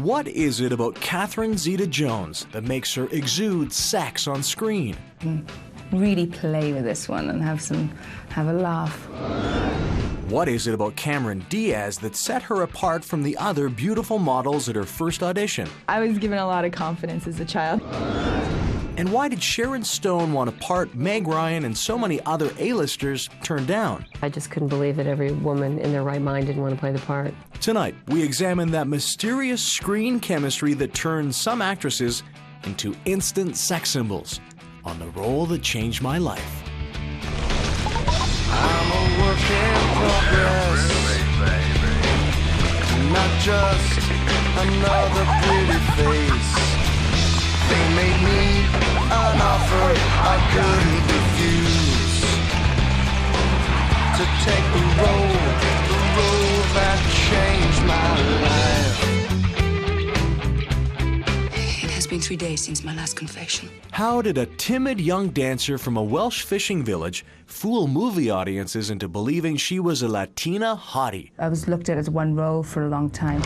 What is it about Catherine Zeta-Jones that makes her exude sex on screen? Really play with this one and have a laugh. What is it about Cameron Diaz that set her apart from the other beautiful models at her first audition? I was given a lot of confidence as a child. And why did Sharon Stone want a part Meg Ryan and so many other A-listers turn down? I just couldn't believe that every woman in their right mind didn't want to play the part. Tonight, we examine that mysterious screen chemistry that turns some actresses into instant sex symbols on The Role That Changed My Life. I'm a work in progress, not just another pretty face. They made me an offer I couldn't refuse, to take the road that changed my life. It has been 3 days since my last confession. How did a timid young dancer from a Welsh fishing village fool movie audiences into believing she was a Latina hottie? I was looked at as one role for a long time.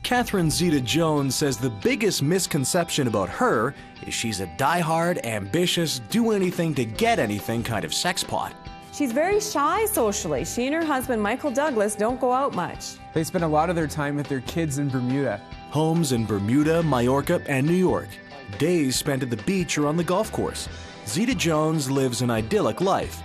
Catherine Zeta-Jones says the biggest misconception about her is she's a die-hard, ambitious, do-anything-to-get-anything kind of sex pot. She's very shy socially. She and her husband, Michael Douglas, don't go out much. They spend a lot of their time with their kids in Bermuda. Homes in Bermuda, Majorca, and New York. Days spent at the beach or on the golf course. Zeta-Jones lives an idyllic life,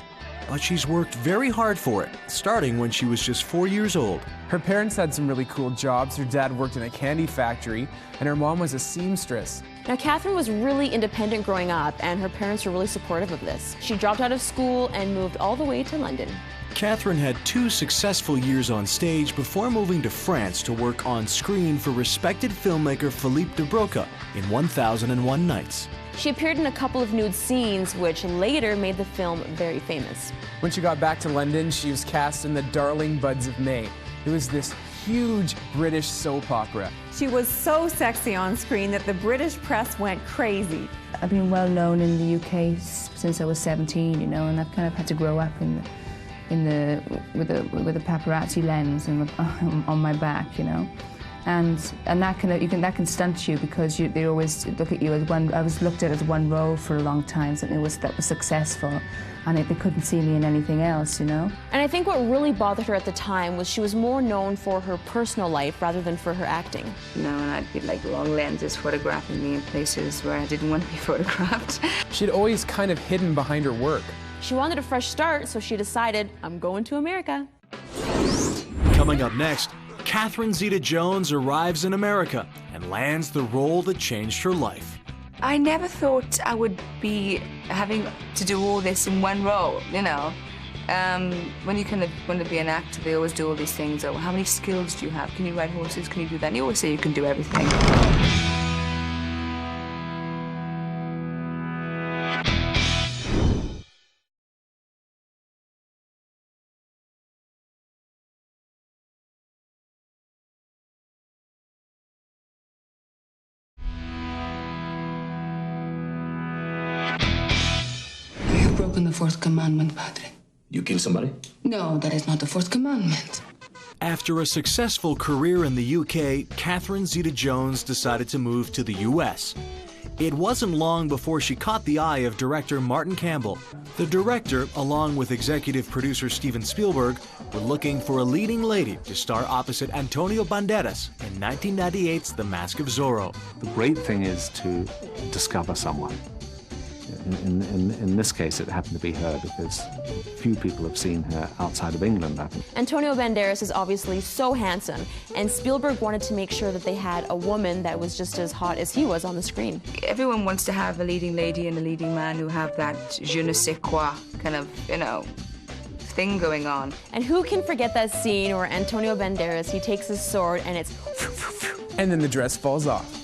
but she's worked very hard for it, starting when she was just 4 years old. Her parents had some really cool jobs. Her dad worked in a candy factory, and her mom was a seamstress. Now, Catherine was really independent growing up, and her parents were really supportive of this. She dropped out of school and moved all the way to London. Catherine had 2 successful years on stage before moving to France to work on screen for respected filmmaker Philippe de Broca in 1001 Nights. She appeared in a couple of nude scenes, which later made the film very famous. When she got back to London, she was cast in The Darling Buds of May. It was this huge British soap opera. She was so sexy on screen that the British press went crazy. I've been well known in the UK since I was 17, you know, and I've kind of had to grow up with a paparazzi lens and on my back, you know. And that can stunt you because they always look at you as one. I was looked at as one role for a long time, something that was successful, and they couldn't see me in anything else, you know. And I think what really bothered her at the time was she was more known for her personal life rather than for her acting. You know, and I'd get like long lenses photographing me in places where I didn't want to be photographed. She'd always kind of hidden behind her work. She wanted a fresh start, so she decided, I'm going to America. Coming up next, Catherine Zeta-Jones arrives in America and lands the role that changed her life. I never thought I would be having to do all this in one role, you know. When you kind of want to be an actor, they always do all these things. Oh, how many skills do you have? Can you ride horses? Can you do that? And you always say you can do everything. Broken the fourth commandment, Padre. You kill somebody? No, that is not the fourth commandment. After a successful career in the UK, Catherine Zeta-Jones decided to move to the US. It wasn't long before she caught the eye of director Martin Campbell. The director, along with executive producer Steven Spielberg, were looking for a leading lady to star opposite Antonio Banderas in 1998's The Mask of Zorro. The great thing is to discover someone. In this case, it happened to be her because few people have seen her outside of England, I think. Antonio Banderas is obviously so handsome, and Spielberg wanted to make sure that they had a woman that was just as hot as he was on the screen. Everyone wants to have a leading lady and a leading man who have that je ne sais quoi kind of, you know, thing going on. And who can forget that scene where Antonio Banderas, he takes his sword and it's... And then the dress falls off.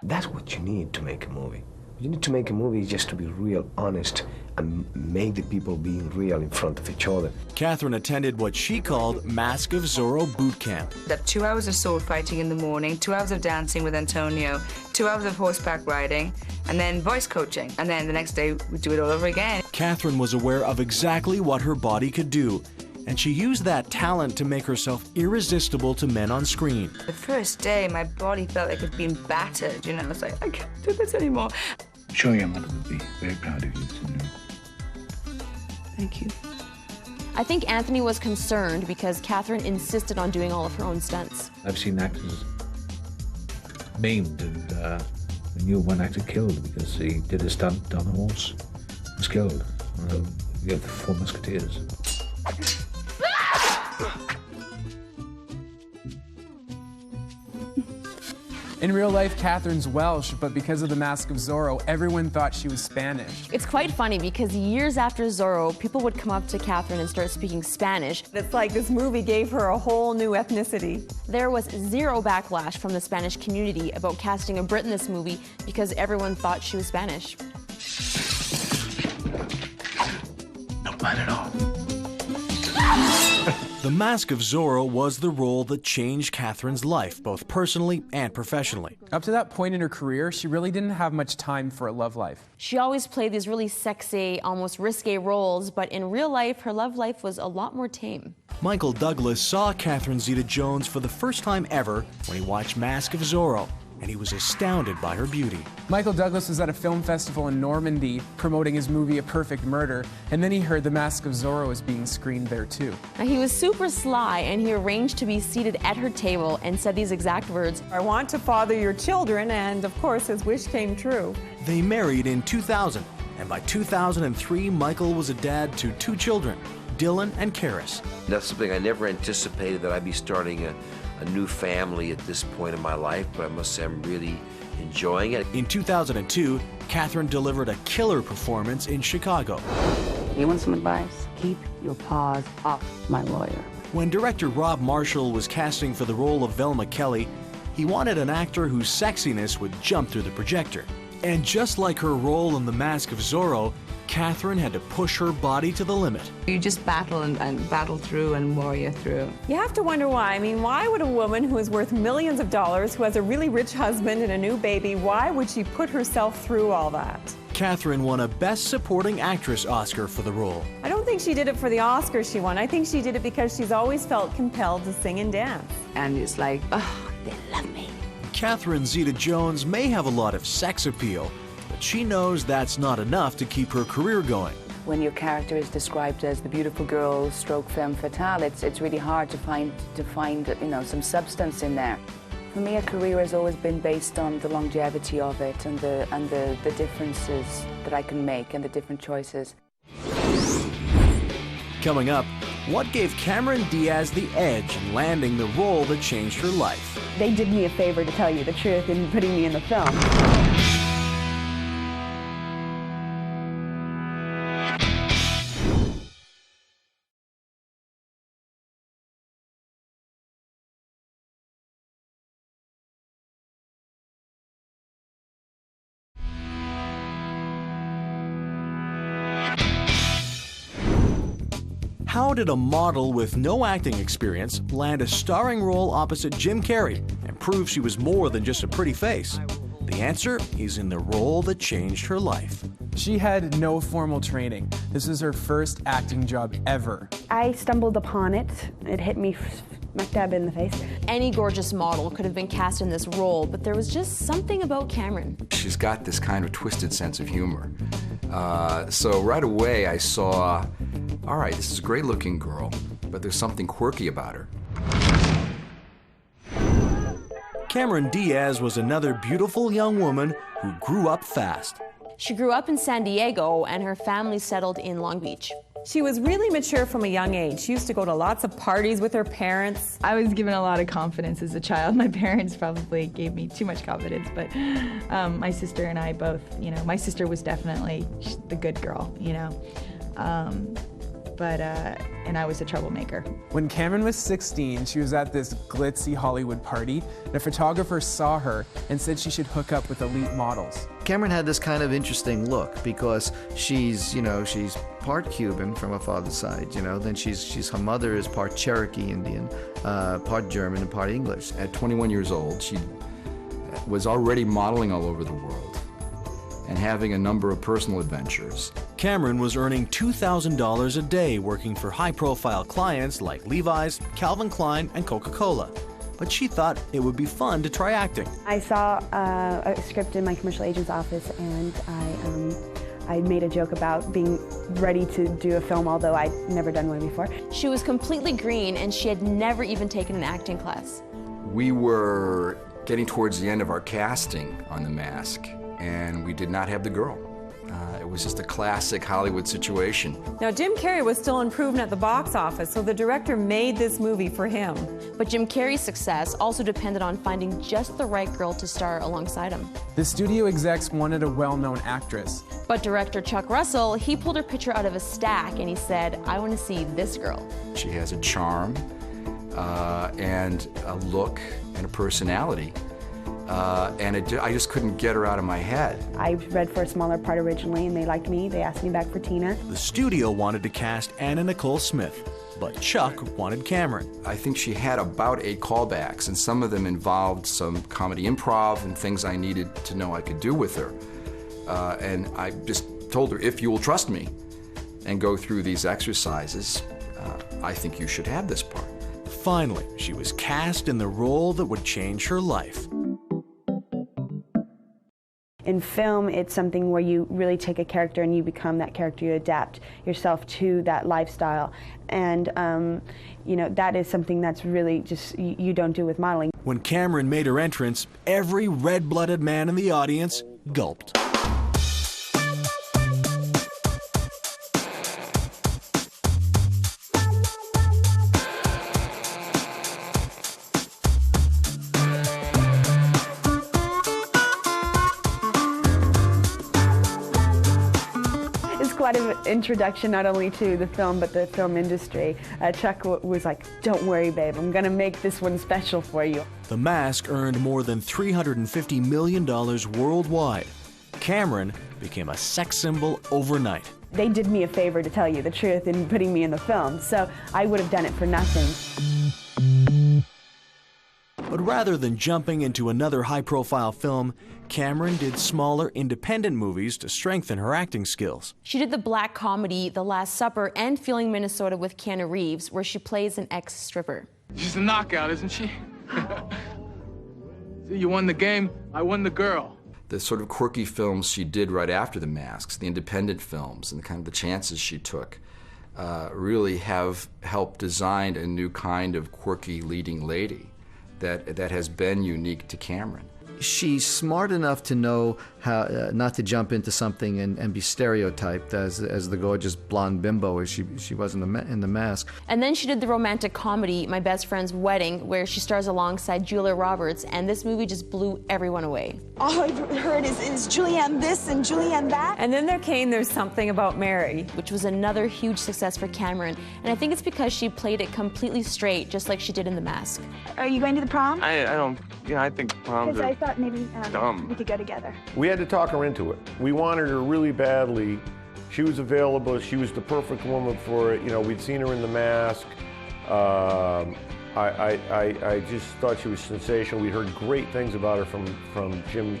That's what you need to make a movie. You need to make a movie just to be real, honest, and make the people being real in front of each other. Catherine attended what she called Mask of Zorro boot camp. That 2 hours of sword fighting in the morning, 2 hours of dancing with Antonio, 2 hours of horseback riding, and then voice coaching. And then the next day, we do it all over again. Catherine was aware of exactly what her body could do, and she used that talent to make herself irresistible to men on screen. The first day, my body felt like it had been battered, you know. I was like, I can't do this anymore. I'm sure your mother would be very proud of you, Sinu. Thank you. I think Anthony was concerned because Catherine insisted on doing all of her own stunts. I've seen actors maimed and we knew one actor killed because he did a stunt on a horse. He was killed. We have the 4 Musketeers. In real life, Catherine's Welsh, but because of The Mask of Zorro, everyone thought she was Spanish. It's quite funny because years after Zorro, people would come up to Catherine and start speaking Spanish. It's like this movie gave her a whole new ethnicity. There was zero backlash from the Spanish community about casting a Brit in this movie because everyone thought she was Spanish. Not bad at all. The Mask of Zorro was the role that changed Catherine's life, both personally and professionally. Up to that point in her career, she really didn't have much time for a love life. She always played these really sexy, almost risque roles, but in real life, her love life was a lot more tame. Michael Douglas saw Catherine Zeta-Jones for the first time ever when he watched Mask of Zorro, and he was astounded by her beauty. Michael Douglas was at a film festival in Normandy promoting his movie A Perfect Murder, and then he heard The Mask of Zorro was being screened there too. Now, he was super sly, and he arranged to be seated at her table and said these exact words: I want to father your children, and of course his wish came true. They married in 2000, and by 2003, Michael was a dad to 2 children, Dylan and Karis. That's something I never anticipated, that I'd be starting a new family at this point in my life, but I must say I'm really enjoying it. In 2002, Catherine delivered a killer performance in Chicago. You want some advice? Keep your paws off my lawyer. When director Rob Marshall was casting for the role of Velma Kelly, he wanted an actor whose sexiness would jump through the projector. And just like her role in The Mask of Zorro, Catherine had to push her body to the limit. You just battle and battle through and warrior through. You have to wonder why. I mean, why would a woman who is worth millions of dollars, who has a really rich husband and a new baby, why would she put herself through all that? Catherine won a Best Supporting Actress Oscar for the role. I don't think she did it for the Oscar she won. I think she did it because she's always felt compelled to sing and dance. And it's like, oh, they love me. Catherine Zeta-Jones may have a lot of sex appeal, but she knows that's not enough to keep her career going. When your character is described as the beautiful girl stroke femme fatale, it's really hard to find some substance in there. For me, a career has always been based on the longevity of it and the differences that I can make and the different choices. Coming up, what gave Cameron Diaz the edge in landing the role that changed her life? They did me a favor, to tell you the truth, in putting me in the film. How did a model with no acting experience land a starring role opposite Jim Carrey and prove she was more than just a pretty face? The answer is in the role that changed her life. She had no formal training. This was her first acting job ever. I stumbled upon it. It hit me smack dab in the face. Any gorgeous model could have been cast in this role, but there was just something about Cameron. She's got this kind of twisted sense of humor. So right away I saw, all right, this is a great looking girl, but there's something quirky about her. Cameron Diaz was another beautiful young woman who grew up fast. She grew up in San Diego, and her family settled in Long Beach. She was really mature from a young age. She used to go to lots of parties with her parents. I was given a lot of confidence as a child. My parents probably gave me too much confidence, but my sister and I both, my sister was definitely the good girl, and I was a troublemaker. When Cameron was 16, she was at this glitzy Hollywood party, and a photographer saw her and said she should hook up with elite models. Cameron had this kind of interesting look because she's part Cuban from her father's side, then her mother is part Cherokee Indian, part German and part English. At 21 years old, she was already modeling all over the world and having a number of personal adventures. Cameron was earning $2,000 a day working for high-profile clients like Levi's, Calvin Klein, and Coca-Cola. But she thought it would be fun to try acting. I saw a script in my commercial agent's office, and I made a joke about being ready to do a film, although I'd never done one before. She was completely green, and she had never even taken an acting class. We were getting towards the end of our casting on The Mask, and we did not have the girl. It was just a classic Hollywood situation. Now, Jim Carrey was still unproven at the box office, so the director made this movie for him. But Jim Carrey's success also depended on finding just the right girl to star alongside him. The studio execs wanted a well-known actress. But director Chuck Russell, he pulled her picture out of a stack and he said, I want to see this girl. She has a charm and a look and a personality. I just couldn't get her out of my head. I read for a smaller part originally, and they liked me. They asked me back for Tina. The studio wanted to cast Anna Nicole Smith, but Chuck wanted Cameron. I think she had about 8 callbacks, and some of them involved some comedy improv and things I needed to know I could do with her. And I just told her, if you will trust me and go through these exercises, I think you should have this part. Finally, she was cast in the role that would change her life. In film, it's something where you really take a character and you become that character. You adapt yourself to that lifestyle. And, you know, that is something that's really just, you don't do with modeling. When Cameron made her entrance, every red-blooded man in the audience gulped. Quite an introduction not only to the film but the film industry. Chuck was like, don't worry babe, I'm gonna make this one special for you. The Mask earned more than $350 million worldwide. Cameron became a sex symbol overnight. They did me a favor, to tell you the truth, in putting me in the film, so I would have done it for nothing. But rather than jumping into another high-profile film, Cameron did smaller, independent movies to strengthen her acting skills. She did the black comedy The Last Supper and Feeling Minnesota with Keanu Reeves, where she plays an ex-stripper. She's a knockout, isn't she? You won the game, I won the girl. The sort of quirky films she did right after The Masks, the independent films, and the kind of the chances she took, really have helped design a new kind of quirky leading lady that has been unique to Cameron. She's smart enough to know how not to jump into something and be stereotyped as the gorgeous blonde bimbo as she was in the Mask. And then she did the romantic comedy My Best Friend's Wedding, where she stars alongside Julia Roberts, and this movie just blew everyone away. All I've heard is Julianne this and Julianne that. And then there came There's Something About Mary, which was another huge success for Cameron, and I think it's because she played it completely straight, just like she did in The Mask. Are you going to the prom? I don't, I think proms Because are I thought maybe dumb. we could go together. We had to talk her into it. We wanted her really badly. She was available. She was the perfect woman for it. You know, we'd seen her in The Mask. I just thought she was sensational. We'd heard great things about her from Jim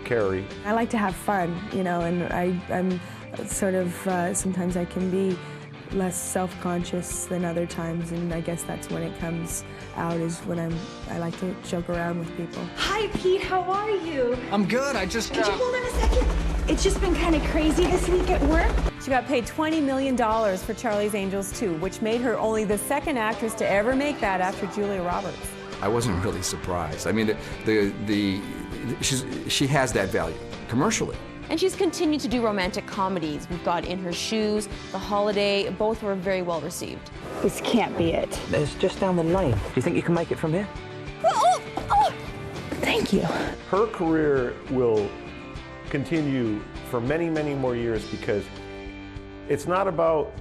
Carrey. I like to have fun, you know, and I'm sort of, sometimes I can be less self-conscious than other times, and I guess that's when it comes out, is when I like to joke around with people. Hi, Pete. How are you? I'm good. I just... Could you hold on a second? It's just been kind of crazy this week at work. She got paid $20 million for Charlie's Angels 2, which made her only the second actress to ever make that after Julia Roberts. I wasn't really surprised. I mean, she has that value commercially. And she's continued to do romantic comedies. We've got In Her Shoes, The Holiday, both were very well received. This can't be it. It's just down the lane. Do you think you can make it from here? Oh, thank you. Her career will continue for many, many more years because it's not about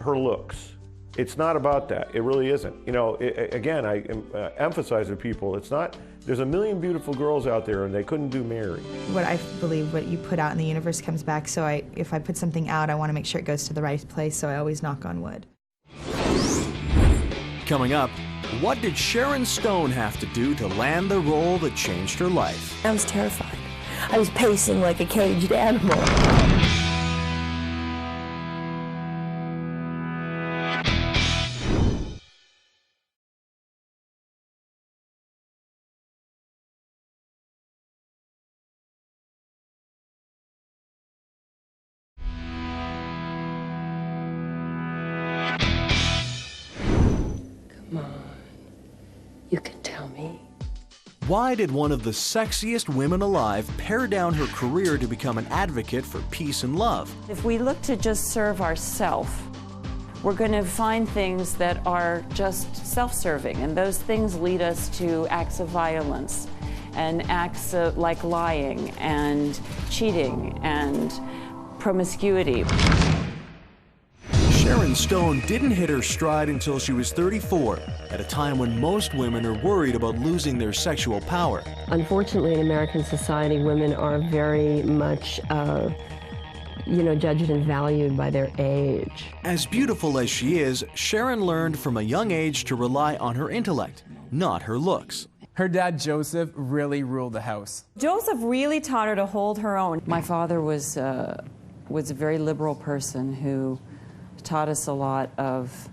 her looks. It's not about that. It really isn't. You know, again, I emphasize to people, it's not, there's a million beautiful girls out there and they couldn't do Mary. What I believe, what you put out in the universe comes back, so if I put something out, I want to make sure it goes to the right place, so I always knock on wood. Coming up, what did Sharon Stone have to do to land the role that changed her life? I was terrified. I was pacing like a caged animal. Why did one of the sexiest women alive pare down her career to become an advocate for peace and love? If we look to just serve ourselves, we're going to find things that are just self-serving, and those things lead us to acts of violence and acts like lying and cheating and promiscuity. Sharon Stone didn't hit her stride until she was 34, at a time when most women are worried about losing their sexual power. Unfortunately, in American society, women are very much judged and valued by their age. As beautiful as she is, Sharon learned from a young age to rely on her intellect, not her looks. Her dad, Joseph, really ruled the house. Joseph really taught her to hold her own. My father was a very liberal person who taught us a lot of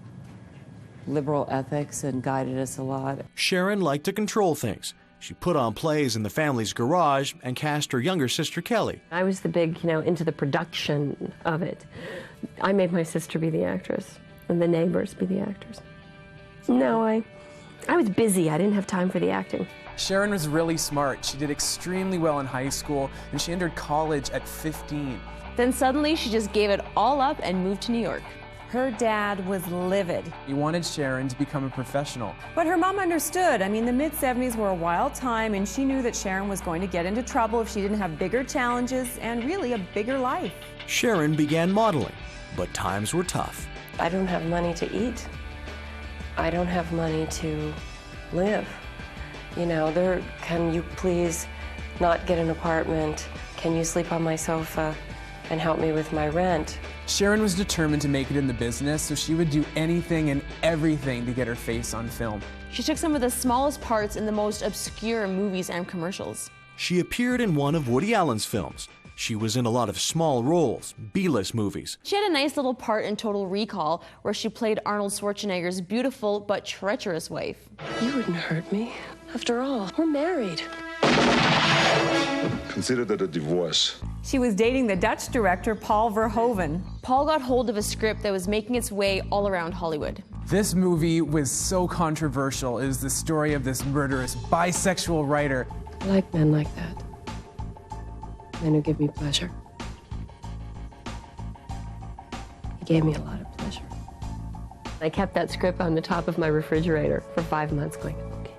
liberal ethics and guided us a lot. Sharon liked to control things. She put on plays in the family's garage and cast her younger sister, Kelly. I was the big, into the production of it. I made my sister be the actress and the neighbors be the actors. No, I was busy. I didn't have time for the acting. Sharon was really smart. She did extremely well in high school, and she entered college at 15. Then suddenly she just gave it all up and moved to New York. Her dad was livid. He wanted Sharon to become a professional. But her mom understood. I mean, the mid-70s were a wild time, and she knew that Sharon was going to get into trouble if she didn't have bigger challenges and really a bigger life. Sharon began modeling, but times were tough. I don't have money to eat. I don't have money to live. Can you please not get an apartment? Can you sleep on my sofa and help me with my rent? Sharon was determined to make it in the business, so she would do anything and everything to get her face on film. She took some of the smallest parts in the most obscure movies and commercials. She appeared in one of Woody Allen's films. She was in a lot of small roles, B-list movies. She had a nice little part in Total Recall, where she played Arnold Schwarzenegger's beautiful but treacherous wife. You wouldn't hurt me. After all, we're married. Consider that a divorce. She was dating the Dutch director Paul Verhoeven. Paul got hold of a script that was making its way all around Hollywood. This movie was so controversial. It was the story of this murderous bisexual writer. I like men like that. Men who give me pleasure. He gave me a lot of pleasure. I kept that script on the top of my refrigerator for 5 months going, okay,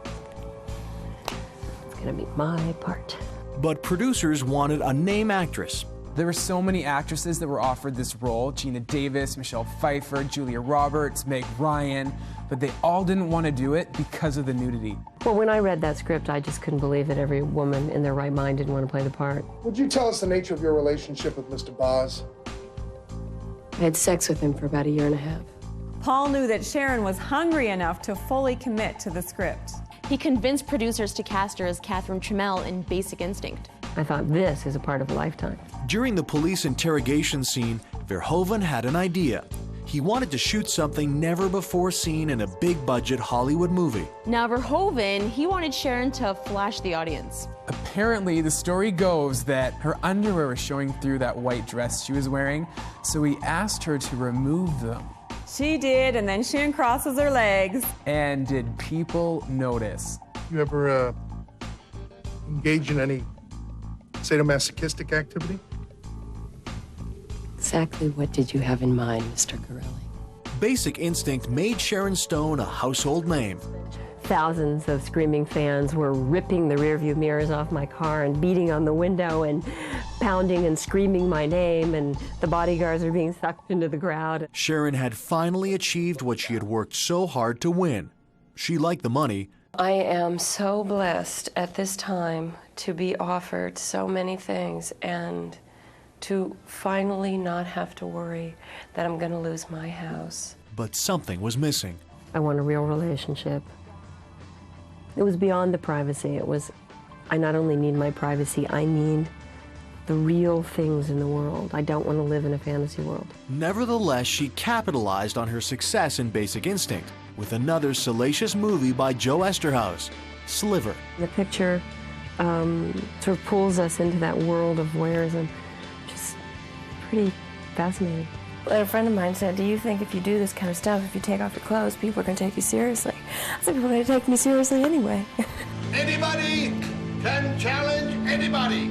it's gonna be my part. But producers wanted a name actress. There were so many actresses that were offered this role: Gina Davis, Michelle Pfeiffer, Julia Roberts, Meg Ryan, but they all didn't want to do it because of the nudity. Well, when I read that script, I just couldn't believe that every woman in their right mind didn't want to play the part. Would you tell us the nature of your relationship with Mr. Boz? I had sex with him for about 1.5 years. Paul knew that Sharon was hungry enough to fully commit to the script. He convinced producers to cast her as amp-rtcml in Basic Instinct. I thought, this is a part of a lifetime. During the police interrogation scene, Verhoeven had an idea. He wanted to shoot something never before seen in a big-budget Hollywood movie. Now Verhoeven, he wanted Sharon to flash the audience. Apparently, the story goes that her underwear was showing through that white dress she was wearing, so he asked her to remove them. She did, and then she uncrosses her legs. And did people notice? You ever engage in any sadomasochistic activity? Exactly what did you have in mind, Mr. Corelli? Basic Instinct made Sharon Stone a household name. Thousands of screaming fans were ripping the rearview mirrors off my car and beating on the window and pounding and screaming my name, and the bodyguards are being sucked into the crowd. Sharon had finally achieved what she had worked so hard to win. She liked the money. I am so blessed at this time to be offered so many things and to finally not have to worry that I'm going to lose my house. But something was missing. I want a real relationship. It was beyond the privacy. It was, I not only need my privacy, I need the real things in the world. I don't want to live in a fantasy world. Nevertheless, she capitalized on her success in Basic Instinct with another salacious movie by Joe Esterhaus, Sliver. The picture sort of pulls us into that world of voyeurism. Just pretty fascinating. A friend of mine said, do you think if you do this kind of stuff, if you take off your clothes, people are going to take you seriously? I said, people are going to take me seriously anyway. Anybody can challenge anybody.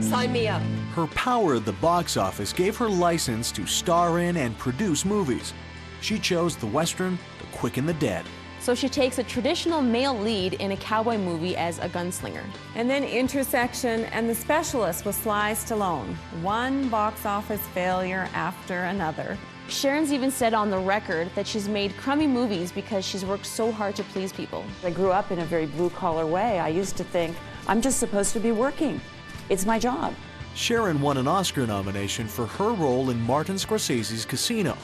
Sign me up. Her power at the box office gave her license to star in and produce movies. She chose the Western, The Quick and the Dead. So she takes a traditional male lead in a cowboy movie as a gunslinger. And then Intersection and The Specialist with Sly Stallone. One box office failure after another. Sharon's even said on the record that she's made crummy movies because she's worked so hard to please people. I grew up in a very blue-collar way. I used to think, I'm just supposed to be working. It's my job. Sharon won an Oscar nomination for her role in Martin Scorsese's Casino.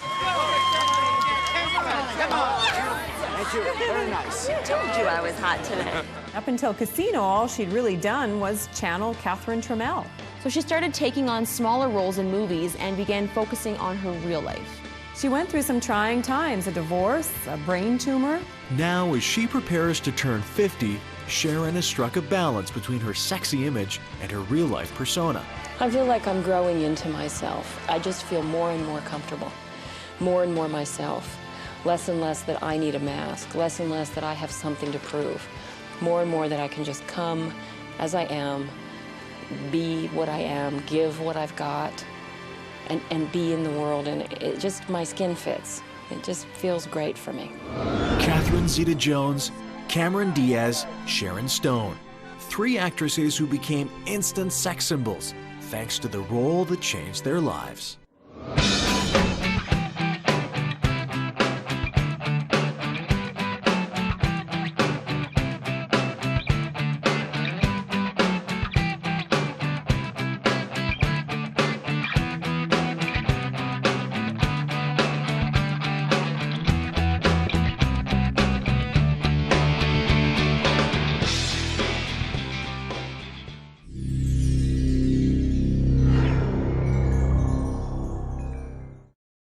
Very nice. I told you I was hot today. Up until Casino, all she'd really done was channel Catherine Trammell. So she started taking on smaller roles in movies and began focusing on her real life. She went through some trying times, a divorce, a brain tumor. Now, as she prepares to turn 50, Sharon has struck a balance between her sexy image and her real-life persona. I feel like I'm growing into myself. I just feel more and more comfortable, more and more myself. Less and less that I need a mask, less and less that I have something to prove. More and more that I can just come as I am, be what I am, give what I've got, and be in the world, and it just, my skin fits. It just feels great for me. Catherine Zeta-Jones, Cameron Diaz, Sharon Stone. 3 actresses who became instant sex symbols thanks to the role that changed their lives.